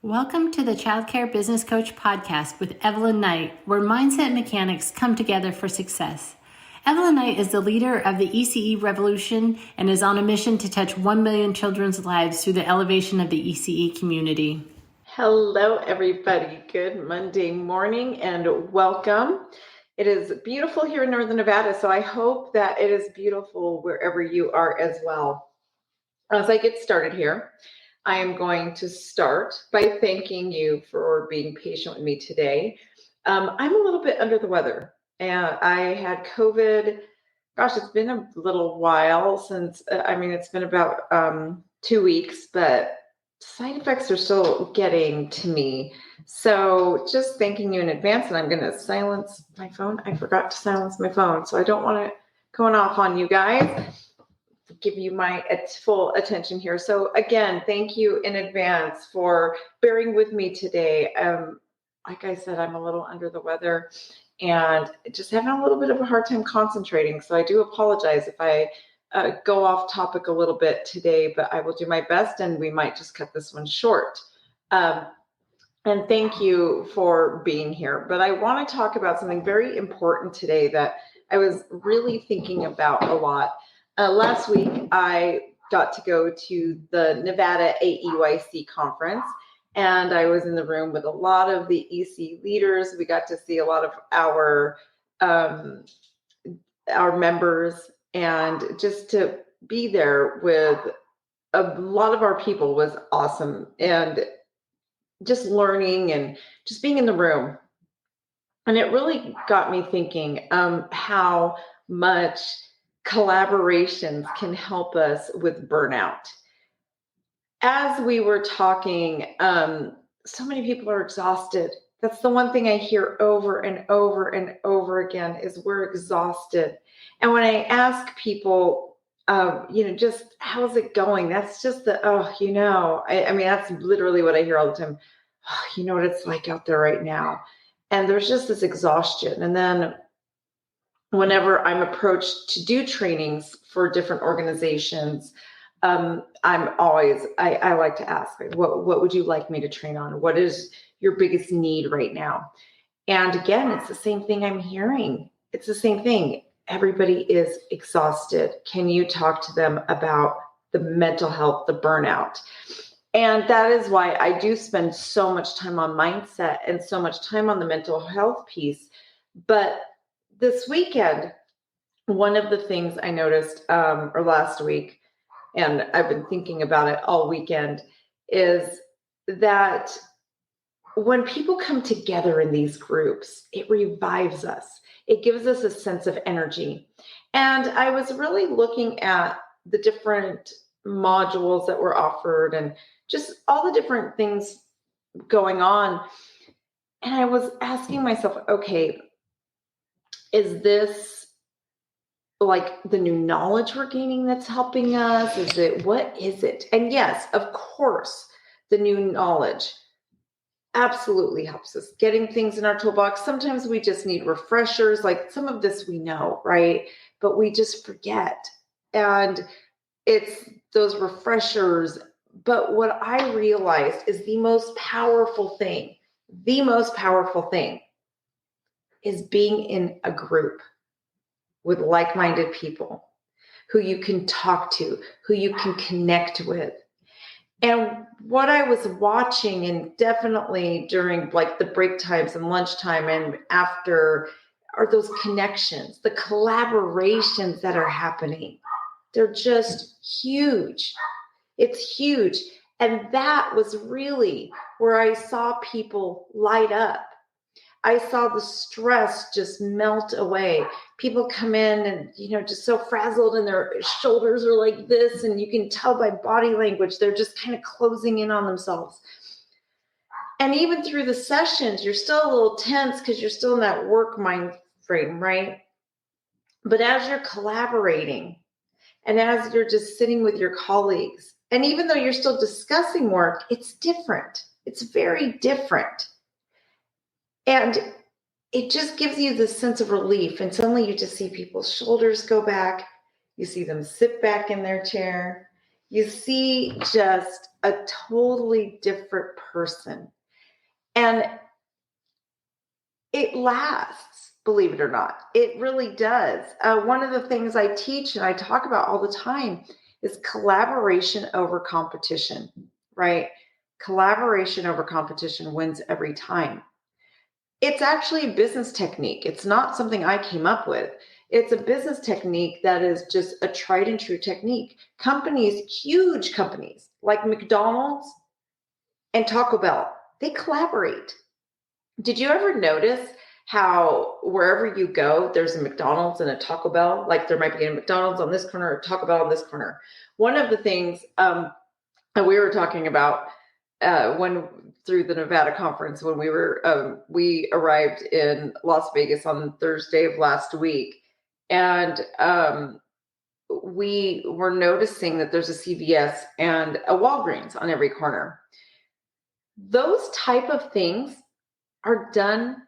Welcome to the Childcare Business Coach podcast with Evelyn Knight, where mindset mechanics come together for success. Evelyn Knight is the leader of the ECE revolution and is on a mission to touch 1 million children's lives through the elevation of the ECE community. Hello, everybody. Good Monday morning and welcome. It is beautiful here in Northern Nevada, so I hope that it is beautiful wherever you are as well. As I get started here, I am going to start by thanking you for being patient with me today. I'm a little bit under the weather, and I had COVID. Gosh, it's been a little while since, it's been about 2 weeks, but side effects are still getting to me. So just thanking you in advance, and I'm going to silence my phone. I forgot to silence my phone, so I don't want it going off on you guys. Give you my full attention here. So again, thank you in advance for bearing with me today. Like I said, I'm a little under the weather and just having a little bit of a hard time concentrating. So I do apologize if I go off topic a little bit today, but I will do my best and we might just cut this one short. And thank you for being here. But I want to talk about something very important today that I was really thinking about a lot. Last week, I got to go to the Nevada AEYC conference, and I was in the room with a lot of the EC leaders. We got to see a lot of our members, and just to be there with a lot of our people was awesome. And just learning and just being in the room. And it really got me thinking how much collaborations can help us with burnout. As we were talking, so many people are exhausted. That's the one thing I hear over and over and over again is we're exhausted. And when I ask people, just how's it going? That's just that's literally what I hear all the time. Oh, you know what it's like out there right now. And there's just this exhaustion. And then whenever I'm approached to do trainings for different organizations, I like to ask, what would you like me to train on? What is your biggest need right now? And again, it's the same thing I'm hearing. It's the same thing. Everybody is exhausted. Can you talk to them about the mental health, the burnout? And that is why I do spend so much time on mindset and so much time on the mental health piece. But this weekend, one of the things I noticed, or last week, and I've been thinking about it all weekend, is that when people come together in these groups, it revives us. It gives us a sense of energy. And I was really looking at the different modules that were offered and just all the different things going on. And I was asking myself, okay, is this like the new knowledge we're gaining that's helping us? What is it? And yes, of course, the new knowledge absolutely helps us getting things in our toolbox. Sometimes we just need refreshers. Like some of this we know, right? But we just forget. And it's those refreshers. But what I realized is the most powerful thing is being in a group with like-minded people who you can talk to, who you can connect with. And what I was watching, and definitely during like the break times and lunchtime and after, are those connections, the collaborations that are happening. They're just huge. It's huge. And that was really where I saw people light up. I saw the stress just melt away. People come in and, just so frazzled and their shoulders are like this. And you can tell by body language, they're just kind of closing in on themselves. And even through the sessions, you're still a little tense because you're still in that work mind frame, right? But as you're collaborating and as you're just sitting with your colleagues, and even though you're still discussing work, it's different. It's very different. And it just gives you this sense of relief. And suddenly you just see people's shoulders go back. You see them sit back in their chair. You see just a totally different person. And it lasts, believe it or not. It really does. One of the things I teach and I talk about all the time is collaboration over competition, right? Collaboration over competition wins every time. It's actually a business technique. It's not something I came up with. It's a business technique that is just a tried and true technique. Companies, huge companies like McDonald's and Taco Bell, they collaborate. Did you ever notice how wherever you go, there's a McDonald's and a Taco Bell? Like there might be a McDonald's on this corner, a Taco Bell on this corner. One of the things that we were talking about when through the Nevada conference, when we arrived in Las Vegas on Thursday of last week, and we were noticing that there's a CVS and a Walgreens on every corner. Those type of things are done.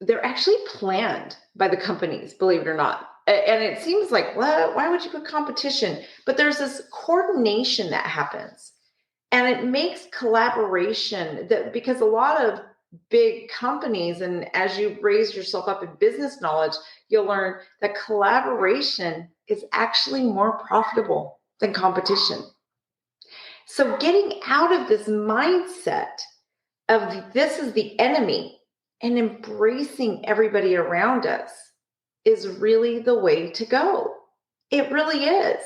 They're actually planned by the companies, believe it or not. And it seems like, what? Why would you put competition? But there's this coordination that happens. And it makes collaboration that because a lot of big companies, and as you raise yourself up in business knowledge, you'll learn that collaboration is actually more profitable than competition. So getting out of this mindset of this is the enemy and embracing everybody around us is really the way to go. It really is.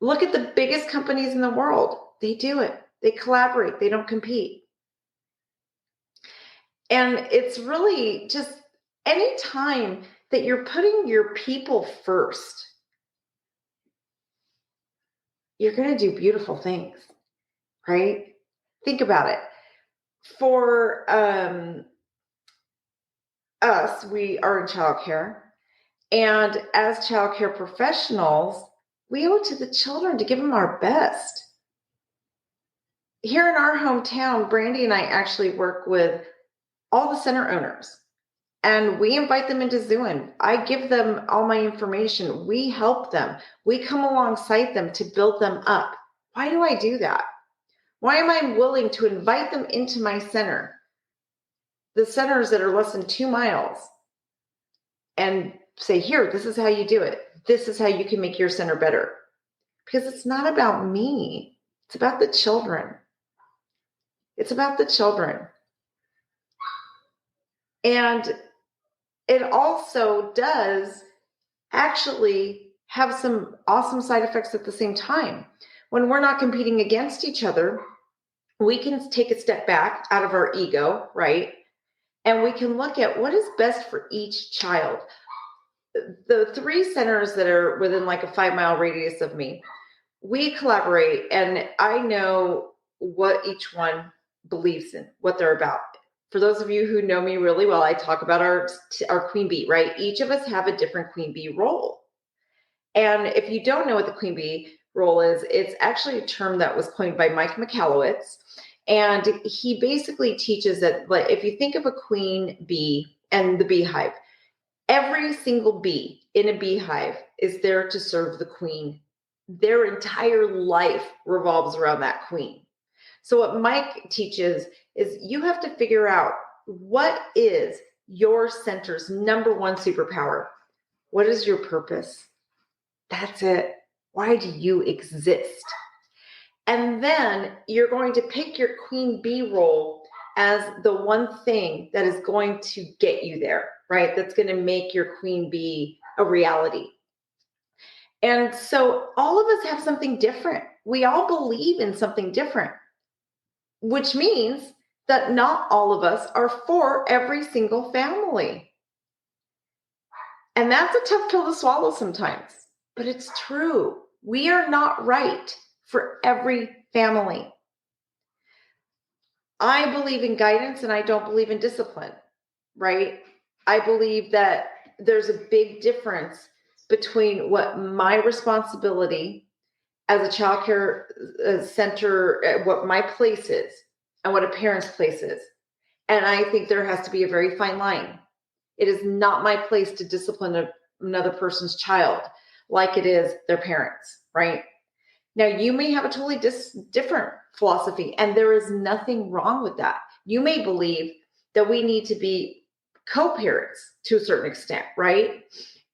Look at the biggest companies in the world. They do it. They collaborate. They don't compete. And it's really just any time that you're putting your people first, you're going to do beautiful things, right? Think about it. For us, we are in childcare. And as childcare professionals, we owe it to the children to give them our best. Here in our hometown, Brandy and I actually work with all the center owners. And we invite them into Zoom. I give them all my information. We help them. We come alongside them to build them up. Why do I do that? Why am I willing to invite them into my center? The centers that are less than 2 miles, and say, here, this is how you do it. This is how you can make your center better. Because it's not about me. It's about the children. It's about the children. And it also does actually have some awesome side effects at the same time. When we're not competing against each other, we can take a step back out of our ego, right? And we can look at what is best for each child. The 3 centers that are within like a 5-mile radius of me, we collaborate, and I know what each one believes in, what they're about. For those of you who know me really well, I talk about our queen bee, right? Each of us have a different queen bee role. And if you don't know what the queen bee role is, it's actually a term that was coined by Mike Michalowicz. And he basically teaches that, like, if you think of a queen bee and the beehive, every single bee in a beehive is there to serve the queen. Their entire life revolves around that queen. So what Mike teaches is you have to figure out what is your center's number one superpower. What is your purpose? That's it. Why do you exist? And then you're going to pick your queen bee role as the one thing that is going to get you there, right? That's going to make your queen bee a reality. And so all of us have something different. We all believe in something different, which means that not all of us are for every single family. And that's a tough pill to swallow sometimes, but it's true. We are not right for every family. I believe in guidance and I don't believe in discipline, right? I believe that there's a big difference between what my responsibility as a child care center, what my place is, and what a parent's place is. And I think there has to be a very fine line. It is not my place to discipline another person's child like it is their parents, right? Now, you may have a totally different philosophy, and there is nothing wrong with that. You may believe that we need to be co-parents to a certain extent, right?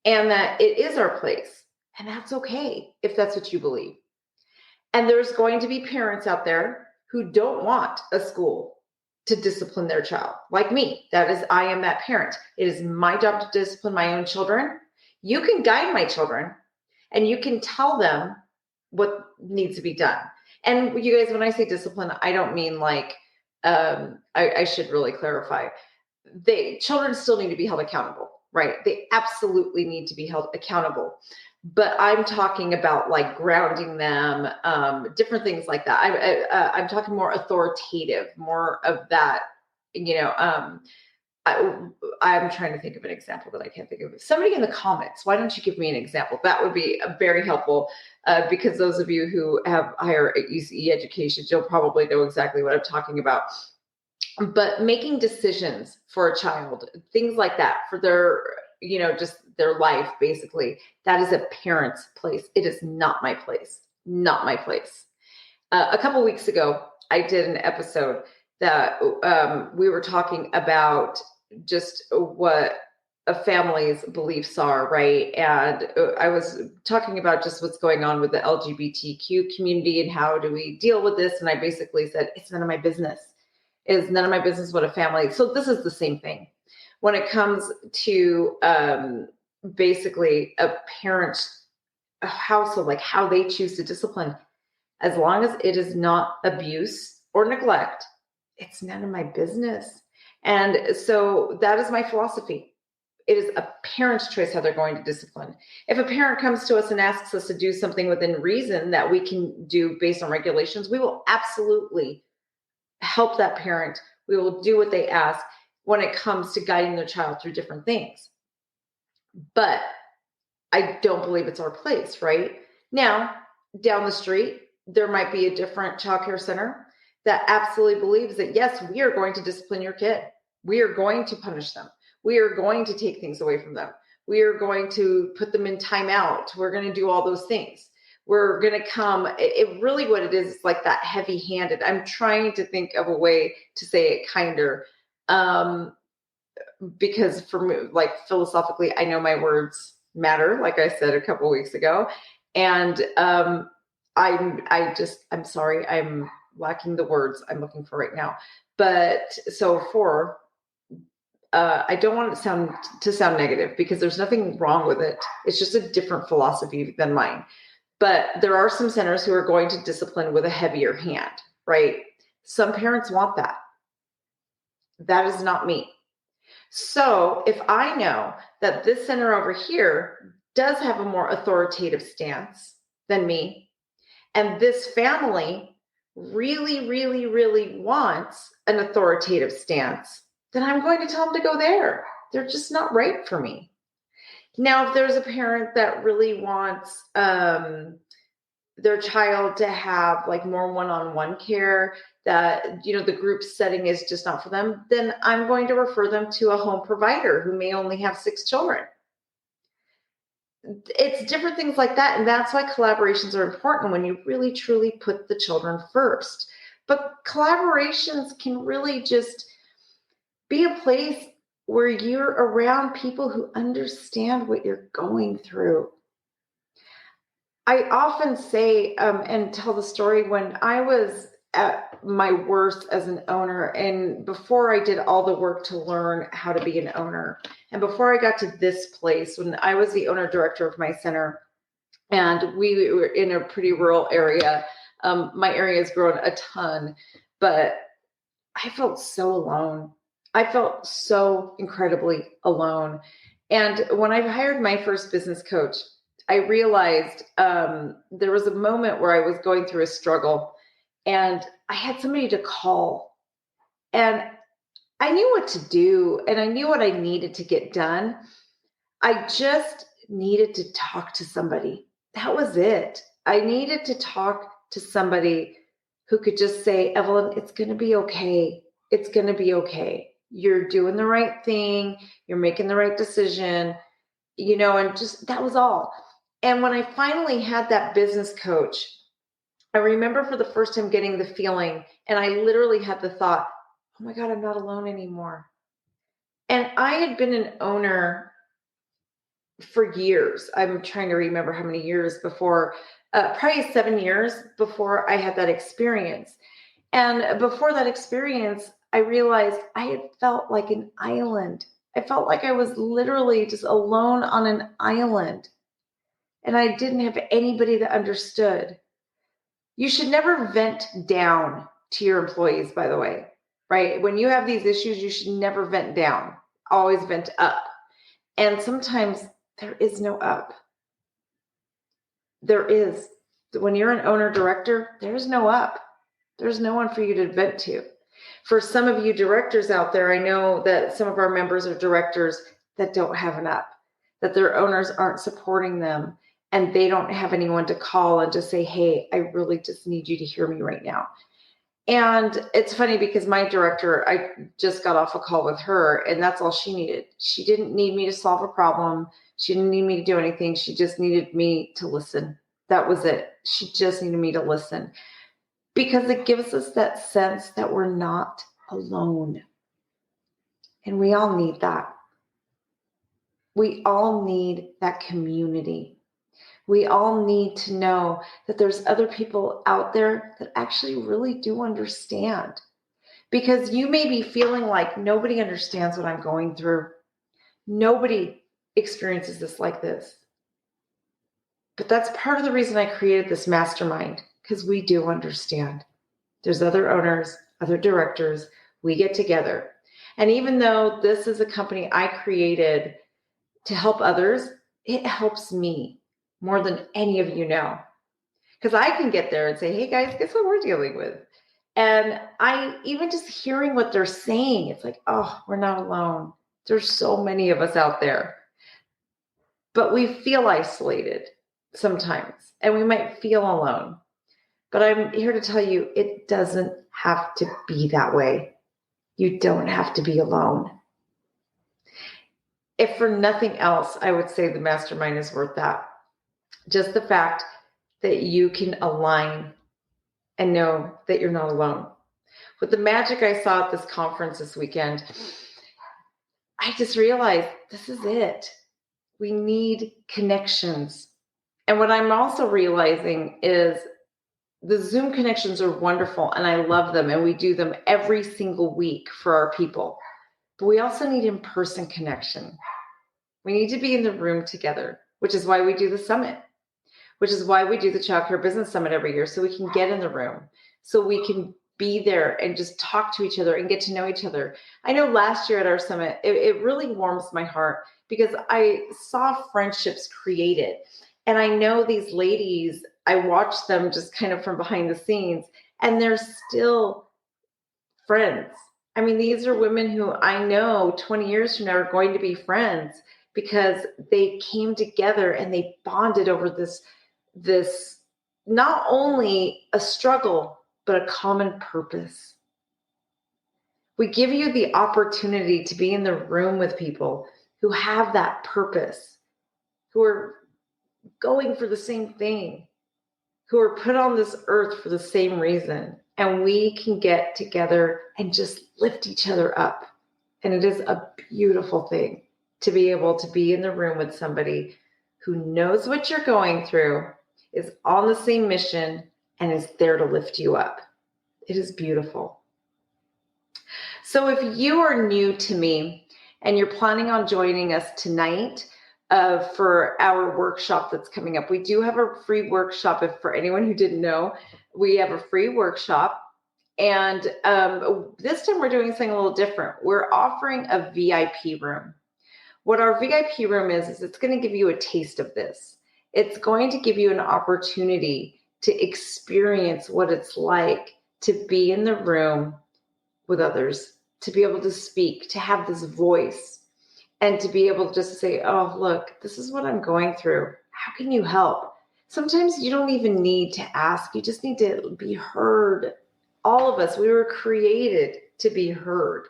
And that it is our place. And that's okay if that's what you believe. And there's going to be parents out there who don't want a school to discipline their child, like me. That is, I am that parent. It is my job to discipline my own children. You can guide my children and you can tell them what needs to be done. And you guys, when I say discipline, I don't mean like, I should really clarify. Children still need to be held accountable, right? They absolutely need to be held accountable. But I'm talking about like grounding them, different things like that. I'm talking more authoritative, more of that, I'm trying to think of an example that I can't think of. Somebody in the comments, why don't you give me an example? That would be very helpful because those of you who have higher ECE education, you'll probably know exactly what I'm talking about. But making decisions for a child, things like that, for their, just their life, basically, that is a parent's place. It is not my place, not my place. A couple weeks ago, I did an episode that we were talking about just what a family's beliefs are, right? And I was talking about just what's going on with the LGBTQ community and how do we deal with this. And I basically said, it's none of my business. It is none of my business what a family. So this is the same thing. When it comes to basically a parent's household, like how they choose to discipline, as long as it is not abuse or neglect, it's none of my business. And so that is my philosophy. It is a parent's choice how they're going to discipline. If a parent comes to us and asks us to do something within reason that we can do based on regulations, we will absolutely help that parent. We will do what they ask when it comes to guiding their child through different things. But I don't believe it's our place, right? Now, down the street, there might be a different childcare center that absolutely believes that, yes, we are going to discipline your kid. We are going to punish them. We are going to take things away from them. We are going to put them in timeout. We're going to do all those things. We're going to come. It really what it is like that heavy-handed. I'm trying to think of a way to say it kinder. Because for me, like philosophically, I know my words matter, like I said a couple weeks ago. And I'm sorry, I'm lacking the words I'm looking for right now. But so I don't want it to sound negative because there's nothing wrong with it. It's just a different philosophy than mine. But there are some centers who are going to discipline with a heavier hand, right? Some parents want that. That is not me. So if I know that this center over here does have a more authoritative stance than me, and this family really, really, really wants an authoritative stance, then I'm going to tell them to go there. They're just not right for me. Now, if there's a parent that really wants their child to have like more one-on-one care, that the group setting is just not for them, then I'm going to refer them to a home provider who may only have 6 children. It's different things like that. And that's why collaborations are important when you really truly put the children first. But collaborations can really just be a place where you're around people who understand what you're going through. I often say and tell the story when I was at my worst as an owner, and before I did all the work to learn how to be an owner, and before I got to this place, when I was the owner director of my center, and we were in a pretty rural area. My area has grown a ton, but I felt so alone. I felt so incredibly alone. And when I hired my first business coach, I realized there was a moment where I was going through a struggle and I had somebody to call. And I knew what to do and I knew what I needed to get done. I just needed to talk to somebody. That was it. I needed to talk to somebody who could just say, Evelyn, it's going to be okay. It's going to be okay. You're doing the right thing. You're making the right decision, and just that was all. And when I finally had that business coach, I remember for the first time getting the feeling, and I literally had the thought, oh my God, I'm not alone anymore. And I had been an owner for years. I'm trying to remember how many years before, probably 7 years before I had that experience. And before that experience, I realized I had felt like an island. I felt like I was literally just alone on an island, and I didn't have anybody that understood. You should never vent down to your employees, by the way, right? When you have these issues, you should never vent down, always vent up. And sometimes there is no up. There is. When you're an owner director, there's no up. There's no one for you to vent to. For some of you directors out there, I know that some of our members are directors that don't have an up, that their owners aren't supporting them, and they don't have anyone to call and just say, hey, I really just need you to hear me right now. And it's funny because my director, I just got off a call with her, and that's all she needed. She didn't need me to solve a problem. She didn't need me to do anything. She just needed me to listen. That was it. She just needed me to listen, because it gives us that sense that we're not alone. And we all need that. We all need that community. We all need to know that there's other people out there that actually really do understand. Because you may be feeling like nobody understands what I'm going through. Nobody experiences this like this. But that's part of the reason I created this mastermind, because we do understand. There's other owners, other directors, we get together. And even though this is a company I created to help others, it helps me more than any of you know. Because I can get there and say, hey guys, guess what we're dealing with? And I, even just hearing what they're saying, it's like, oh, we're not alone. There's so many of us out there. But we feel isolated sometimes, and we might feel alone. But I'm here to tell you, it doesn't have to be that way. You don't have to be alone. If for nothing else, I would say the mastermind is worth that. Just the fact that you can align and know that you're not alone. With the magic I saw at this conference this weekend, I just realized this is it. We need connections. And what I'm also realizing is the Zoom connections are wonderful, and I love them, and we do them every single week for our people. But we also need in-person connection. We need to be in the room together, which is why we do the summit, which is why we do the Child Care Business Summit every year, so we can get in the room, so we can be there and just talk to each other and get to know each other. I know last year at our summit, it really warms my heart because I saw friendships created. And I know these ladies, I watched them just kind of from behind the scenes, and they're still friends. I mean, these are women who I know 20 years from now are going to be friends because they came together and they bonded over this not only a struggle, but a common purpose. We give you the opportunity to be in the room with people who have that purpose, who are going for the same thing, who are put on this earth for the same reason. And we can get together and just lift each other up. And it is a beautiful thing to be able to be in the room with somebody who knows what you're going through, is on the same mission, and is there to lift you up. It is beautiful. So if you are new to me and you're planning on joining us tonight for our workshop that's coming up, we do have a free workshop. If for anyone who didn't know, we have a free workshop. And this time we're doing something a little different. We're offering a VIP room. What our VIP room is it's going to give you a taste of this. It's going to give you an opportunity to experience what it's like to be in the room with others, to be able to speak, to have this voice, and to be able just to say, oh, look, this is what I'm going through. How can you help? Sometimes you don't even need to ask. You just need to be heard. All of us, we were created to be heard.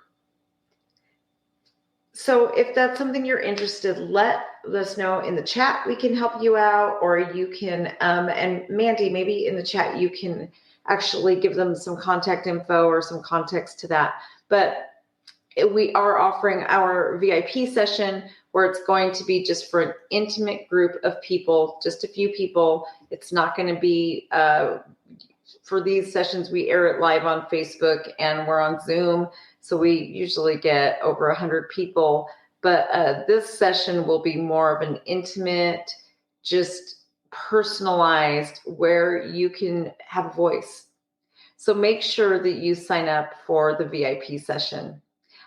So if that's something you're interested, let us know in the chat. We can help you out, or you can, and Mandy, maybe in the chat, you can actually give them some contact info or some context to that. But we are offering our VIP session where it's going to be just for an intimate group of people, just a few people. It's not going to be, for these sessions, we air it live on Facebook and we're on Zoom. So we usually get over 100 people. But this session will be more of an intimate, just personalized, where you can have a voice. So make sure that you sign up for the VIP session.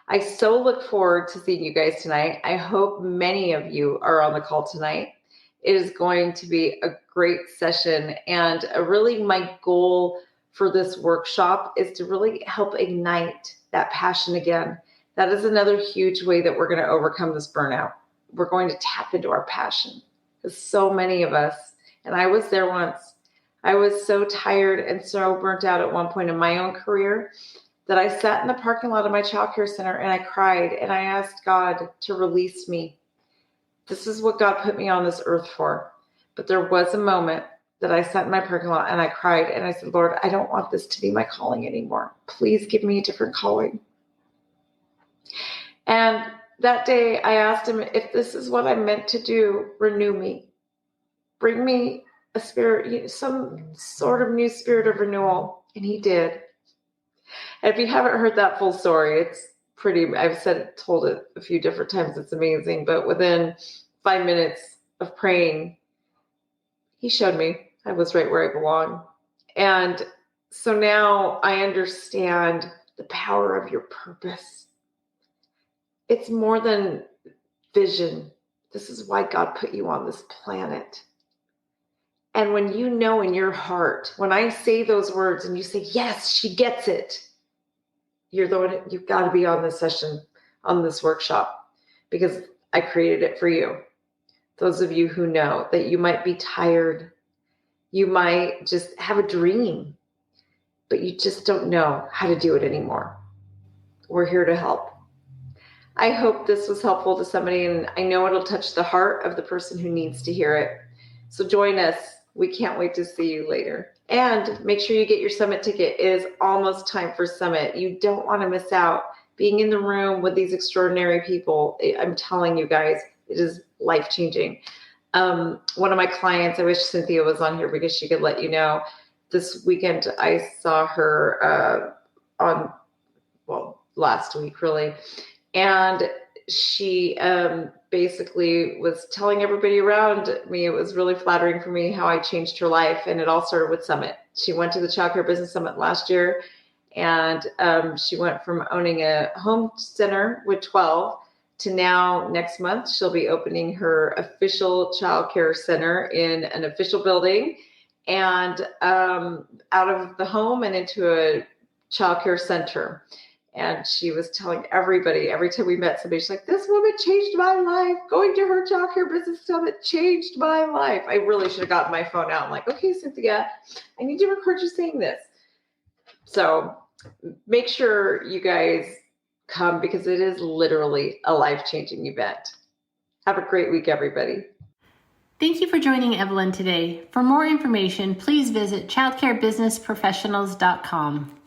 I so look forward to seeing you guys tonight. I hope many of you are on the call tonight. It is going to be a great session. And really my goal for this workshop is to really help ignite that passion again. That is another huge way that we're going to overcome this burnout. We're going to tap into our passion. Because so many of us, and I was there once, I was so tired and so burnt out at one point in my own career that I sat in the parking lot of my childcare center and I cried and I asked God to release me. This is what God put me on this earth for. But there was a moment that I sat in my parking lot and I cried and I said, Lord, I don't want this to be my calling anymore. Please give me a different calling. And that day I asked him, if this is what I'm meant to do, renew me. Bring me a spirit, some sort of new spirit of renewal. And he did. And if you haven't heard that full story, it's pretty, I've told it a few different times. It's amazing. But within 5 minutes of praying, he showed me I was right where I belong. And so now I understand the power of your purpose. It's more than vision. This is why God put you on this planet. And when you know in your heart, when I say those words and you say, yes, she gets it, you're the one, you've got to be on this session, on this workshop, because I created it for you. Those of you who know that you might be tired, you might just have a dream, but you just don't know how to do it anymore. We're here to help. I hope this was helpful to somebody, and I know it'll touch the heart of the person who needs to hear it. So join us. We can't wait to see you later. And make sure you get your summit ticket. It is almost time for summit. You don't want to miss out. Being in the room with these extraordinary people, I'm telling you guys, it is life-changing. One of my clients, I wish Cynthia was on here because she could let you know, this weekend I saw her last week really. And she basically was telling everybody around me, it was really flattering for me how I changed her life. And it all started with Summit. She went to the Child Care Business Summit last year. And she went from owning a home center with 12 to now next month, she'll be opening her official child care center in an official building and out of the home and into a child care center. And she was telling everybody, every time we met somebody, she's like, this woman changed my life. Going to her child care business summit changed my life. I really should have gotten my phone out. I'm like, okay, Cynthia, I need to record you saying this. So make sure you guys come because it is literally a life-changing event. Have a great week, everybody. Thank you for joining Evelyn today. For more information, please visit childcarebusinessprofessionals.com.